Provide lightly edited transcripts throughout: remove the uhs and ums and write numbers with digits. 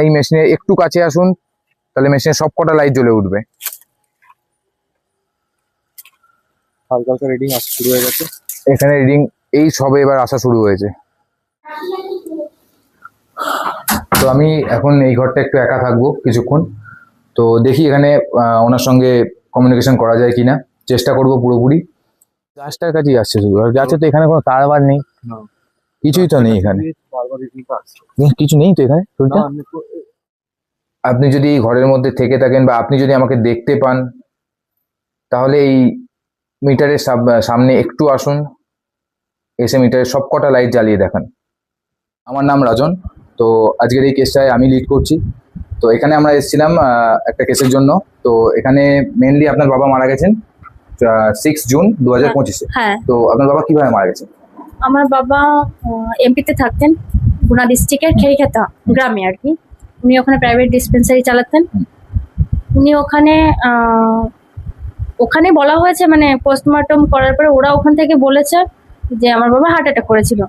এই মেশিনের একটু কাছে আসুন, তাহলে মেশিনের সব কটা লাইট জ্বলে উঠবে। হালকা হালকা রিডিং আসা শুরু হয়ে গেছে। এখানে রিডিং এই সবে এবার আসা শুরু হয়েছে। তো আমি এখন এই ঘরটা একটু একা থাকবো কিছুক্ষণ, তো দেখি এখানে ওনার সঙ্গে কমিউনিকেশন করা যায় কিনা, চেষ্টা করব পুরোপুরি। গাছটার কাছেই আসছে শুধু, আর গাছে তো এখানে কোনো তার বার নেই, কিছুই তো নেই এখানে, কিছু নেই তো এখানে। আপনি যদি এই ঘরের মধ্যে থেকে থাকেন বা আপনি যদি আমাকে দেখতে পান, তাহলে এই মিটারের সামনে একটু আসুন, এসে মিটারের সব কটা লাইট জ্বালিয়ে দেখান। আমার নাম রাজন, তো আজকের এই কেসটায় আমি লিড করছি। তো এখানে আমরা এসেছিলাম একটা কেসের জন্য। তো এখানে মেনলি আপনার বাবা মারা গেছেন 6 জুন 2025-এ। হ্যাঁ, তো আপনার বাবা কিভাবে মারা গেছেন? আমার বাবা এমপিতে থাকতেন, গুনা ডিস্ট্রিক্টের খেইখাতা গ্রামে আর কি। উনি ওখানে প্রাইভেট ডিসপেন্সারি চালাতেন। উনি ওখানে বলা হয়েছে, মানে পোস্টমর্টম করার পরে ওরা ওখান থেকে বলেছে যে আমার বাবা হার্ট অ্যাটাক করেছিল।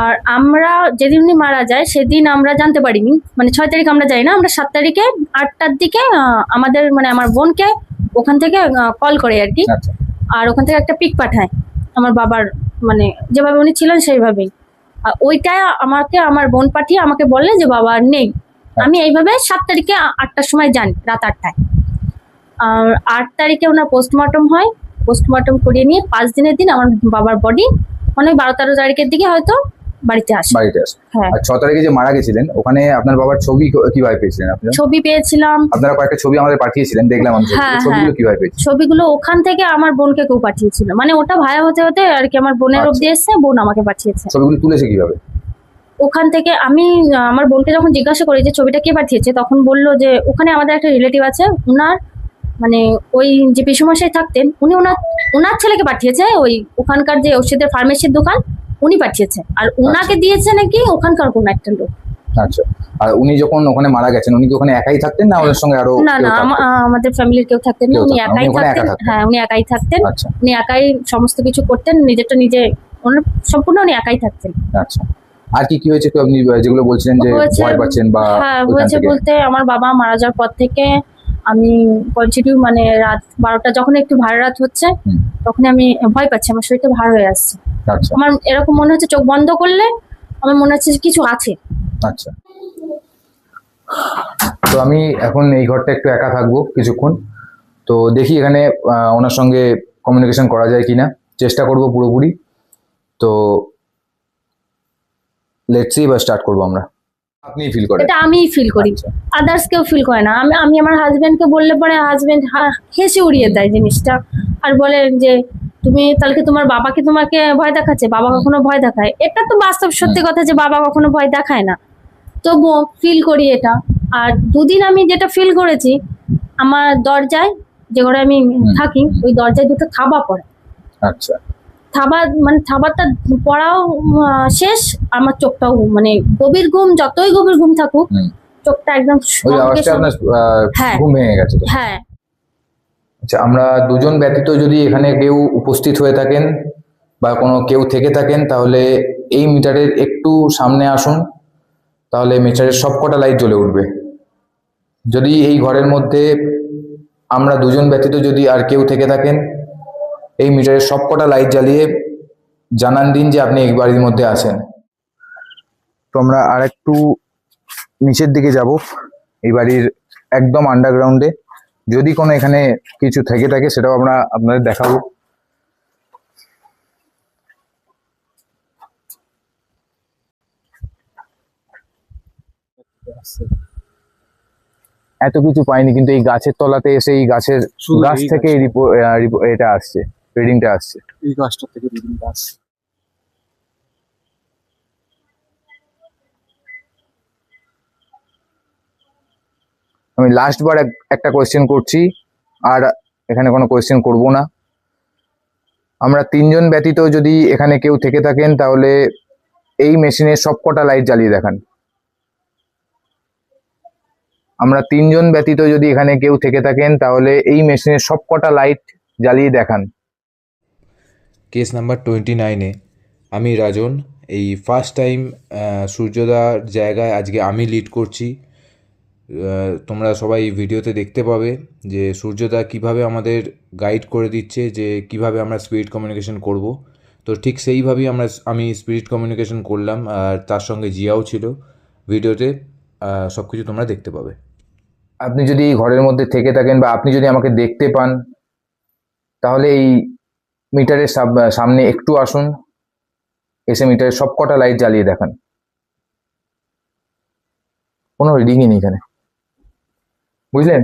আর আমরা যেদিন উনি মারা যায় সেদিন আমরা জানতে পারিনি, মানে 6 তারিখ আমরা যাই না, আমরা 7 তারিখে 8টার দিকে আমাদের মানে আমার বোনকে ওখান থেকে কল করে আর কি। আচ্ছা, আর ওখান থেকে একটা পিক পাঠায় আমার বাবার, মানে যেভাবে উনি ছিলেন সেইভাবেই। আর ওইটা আমাকে আমার বোন পাঠিয়ে আমাকে বললে যে বাবা আর নেই। আমি এইভাবে 7 তারিখে 8টার সময় জানি, রাত 8টায়। আর 8 তারিখে ওনার পোস্টমর্টম হয়। পোস্টমর্টম করিয়ে নিয়ে 5 দিনের দিন আমার বাবার বডি মানে 12-13 তারিখের দিকে হয়তো বাড়িতে আসে। হ্যাঁ। আর 6 তারিখে যে মারা গেছিলেন ওখানে আপনার বাবার ছবি কিভাবে পেয়েছিলেন আপনি? ছবি পেয়েছিলাম, আপনারা কয়েকটা ছবি আমাদের পাঠিয়েছিলেন, দেখলাম আমি। হ্যাঁ, ছবিগুলো কিভাবে পেয়েছিলেন? ছবিগুলো ওখান থেকে আমার বোনকে কেউ পাঠিয়েছিল, মানে ওটা ভায়া হতে হতে আর কি আমার বোনের অব্দি এসছে, বোন আমাকে পাঠিয়েছে। ছবিগুলো তুলেছে কিভাবে? ওখান থেকে আমি আমার বোনকে যখন জিজ্ঞাসা করি যে ছবিটা কে পাঠিয়েছে, তখন বললো যে ওখানে আমাদের একটা রিলেটিভ আছে, উনার মানে ওই যে পিসুমশাই থাকতেন, উনি ওনার ছেলেকে পাঠিয়েছে, ওই ওখানকার যে ওষুধের ফার্মেসির দোকান উনি পাঠিয়েছে। আর উনাকে দিয়েছে নাকি ওখানকার কোন একটা লোক। আচ্ছা, আর উনি যখন ওখানে মারা গেছেন উনি কি ওখানে একাই থাকতেন না ওনার সঙ্গে আরো? না, আমাদের ফ্যামিলির কেউ থাকতেন না, উনি একাই থাকতেন। হ্যাঁ, উনি একাই থাকতেন। উনি একাই সমস্ত কিছু করতেন, নিজেরটা নিজে, ওনার সম্পূর্ণ উনি একাই থাকতেন। আচ্ছা, আর কি হয়েছে আপনি যেগুলো বলছিলেন যে ভয় পাচ্ছেন বা? হ্যাঁ, হয়েছে বলতে আমার বাবা মারা যাওয়ার পর থেকে আমি কন্টিনিউ মানে রাত 12টা যখন একটু ভার রাত হচ্ছে তখন আমি ভয় পাচ্ছি, আমার শরীরটা ভার হয়ে আসছে। আমার এরকম মনে হচ্ছে চোখ বন্ধ করলে আমার মনে হচ্ছে কিছু আছে। আচ্ছা, তো আমি এখন এই ঘরটা একটু একা থাকবো কিছুক্ষণ, তো দেখি এখানে ওনার সঙ্গে কমিউনিকেশন করা যায় কিনা, চেষ্টা করব পুরোপুরি। তো লেটস সি, বা স্টার্ট করবো আমরা। আপনি ফিল করেন? এটা আমিই ফিল করি, আদার্স কেউ ফিল করে না। আমি আমার হাজবেন্ডকে বললে পরে হাজবেন্ড হেসে উড়িয়ে দেয় জিনিসটা, আর বলে যে তুমি তাহলে তোমার বাবাকে তোমাকে ভয় দেখাচ্ছে, বাবা কখনো ভয় দেখায়? এটা তো বাস্তব সত্যি কথা যে বাবা কখনো ভয় দেখায় না, তবুও ফিল করি এটা। আর দুদিন আমি যেটা ফিল করেছি, আমার দরজায়, যে ঘরে আমি থাকি ওই দরজায় দুটো থাবা পড়ে। আচ্ছা, থাবা মানে থাবাটা পড়াও শেষ, আমার চোখটাও মানে গভীর ঘুম, যতই গভীর ঘুম থাকুক চোখটা একদম ঘুম ভেঙে গেছে। হ্যাঁ। আচ্ছা, আমরা দুজন ব্যতীত যদি এখানে কেউ উপস্থিত হয়ে থাকেন বা কোনো কেউ থেকে থাকেন, তাহলে এই মিটারের একটু সামনে আসুন, তাহলে মিটারের সব কটা লাইট জ্বলে উঠবে। যদি এই ঘরের মধ্যে আমরা দুজন ব্যতীত যদি আর কেউ থেকে থাকেন, এই মিটারের সব কটা লাইট জ্বালিয়ে জানান দিন যে আপনি এই বাড়ির মধ্যে আছেন। তো আমরা আর একটু নিচের দিকে যাব, এই বাড়ির একদম আন্ডারগ্রাউন্ডে। যদি কোনো এখানে কিছু থেকে থাকে সেটাও আমরা আপনাদের দেখাবো। এত কিছু পাইনি, কিন্তু এই গাছের তলাতে এসে এই গাছ থেকে এটা আসছে, রিডিংটা আসছে। এই গাছটা থেকে রিডিংটা আসছে। আমি লাস্ট বার একটা কোয়েশ্চেন করছি, আর এখানে কোনো কোয়েশ্চেন করব না। আমরা তিনজন ব্যতীত যদি এখানে কেউ থেকে থাকেন, তাহলে এই মেশিনের সব কটা লাইট জ্বালিয়ে দেখান। আমরা তিনজন ব্যতীত যদি এখানে কেউ থেকে থাকেন, তাহলে এই মেশিনের সব কটা লাইট জ্বালিয়ে দেখান। কেস নাম্বার 29-এ আমি রাজন এই ফার্স্ট টাইম সূর্যদার জায়গায় আজকে আমি লিড করছি। তোমরা সবাই ভিডিওতে দেখতে পাবে যে সূর্যদা কিভাবে আমাদের গাইড করে দিচ্ছে যে কিভাবে আমরা স্পিরিট কমিউনিকেশন করব। তো ঠিক সেইভাবেই আমি স্পিরিট কমিউনিকেশন করলাম, আর তার সঙ্গে জিয়াও ছিল। ভিডিওতে সব কিছু তোমরা দেখতে পাবে। আপনি যদি এই ঘরের মধ্যে থেকে থাকেন বা আপনি যদি আমাকে দেখতে পান, তাহলে এই মিটারের সামনে একটু আসুন, এসে মিটারের সব কটা লাইট জ্বালিয়ে দেখান। কোনো রিডিংই নেই এখানে, বুঝলেন?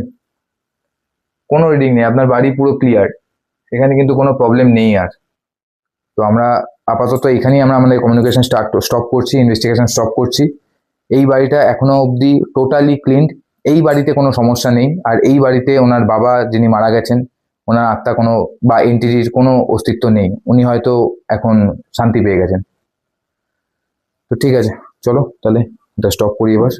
কোনো রিডিং নেই, আপনার বাড়ি পুরো ক্লিয়ার, এখানে কিন্তু কোনো প্রবলেম নেই আর। তো আমরা আপাতত এখানেই আমরা আমাদের কমিউনিকেশন স্টপ করছি, ইনভেস্টিগেশন স্টপ করছি। এই বাড়িটা এখনো অবধি টোটালি ক্লিনড, এই বাড়িতে কোনো সমস্যা নেই। আর এই বাড়িতে ওনার বাবা যিনি মারা গেছেন, ওনার আত্মা কোনো বা এন্টিটির কোনো অস্তিত্ব নেই, উনি হয়তো এখন শান্তি পেয়ে গেছেন। তো ঠিক আছে, চলো তাহলে এটা স্টপ করি এবার।